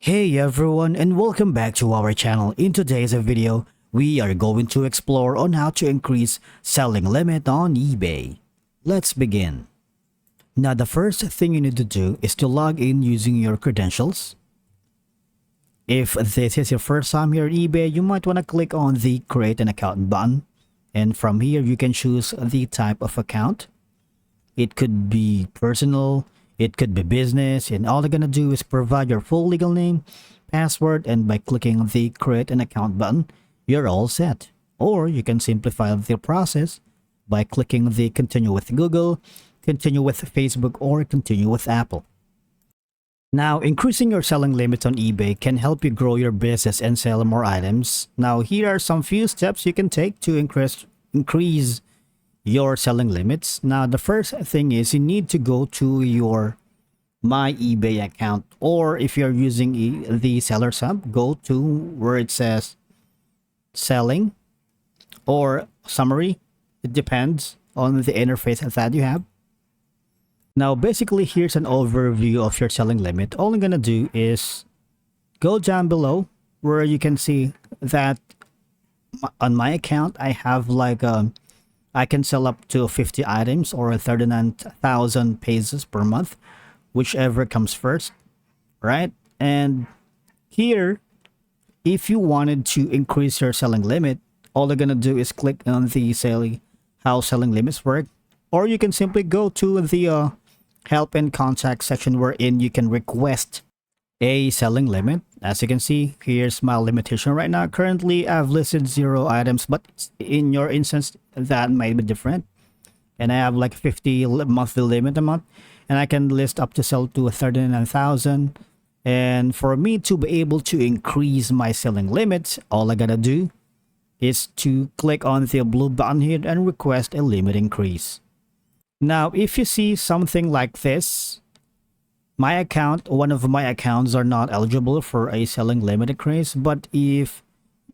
Hey everyone, and welcome back to our channel. In today's video, we are going to explore on how to increase selling limit on eBay. Let's begin. Now the first thing you need to do is to log in using your credentials. If this is your first time here at eBay, you might want to click on the create an account button, and from here you can choose the type of account. It could be personal, it could be business, and all you're gonna do is provide your full legal name, password, and by clicking the create an account button, you're all set. Or you can simplify the process by clicking the continue with Google, continue with Facebook, or continue with Apple. Now, increasing your selling limit on eBay can help you grow your business and sell more items. Now, here are some few steps you can take to increase your selling limits. Now, the first thing is you need to go to your My eBay account, or if you're using the Sellers Hub, go to where it says selling or summary. It depends on the interface that you have. Now, basically, here's an overview of your selling limit. All I'm gonna do is go down below where you can see that on my account, I have like I can sell up to 50 items or 39,000 pesos per month, whichever comes first, right? And here, if you wanted to increase your selling limit, all you're gonna do is click on the how selling limits work, or you can simply go to the help and contact section wherein you can request a selling limit. As you can see, here's my limitation right now. Currently, I've listed 0 items, but in your instance, that might be different. And I have like 50 monthly limit a month, and I can list up to sell to 39,000. And for me to be able to increase my selling limits, all I gotta do is to click on the blue button here and request a limit increase. Now, if you see something like this, one of my accounts are not eligible for a selling limit increase, but if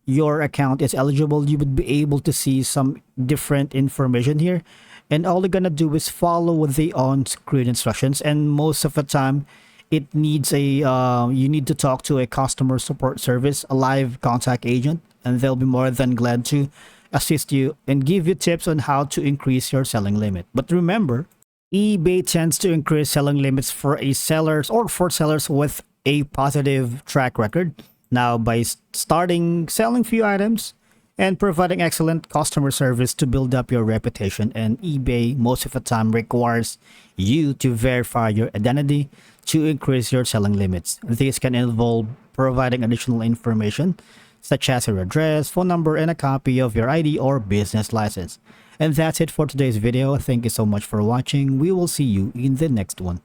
your account is eligible, you would be able to see some different information here. And all you're gonna do is follow the on-screen instructions, and most of the time it needs you need to talk to a customer support service, a live contact agent, and they'll be more than glad to assist you and give you tips on how to increase your selling limit. But remember, eBay tends to increase selling limits for sellers with a positive track record. Now, by starting selling few items and providing excellent customer service to build up your reputation, and eBay most of the time requires you to verify your identity to increase your selling limits. This can involve providing additional information such as your address, phone number, and a copy of your ID or business license. And that's it for today's video. Thank you so much for watching. We will see you in the next one.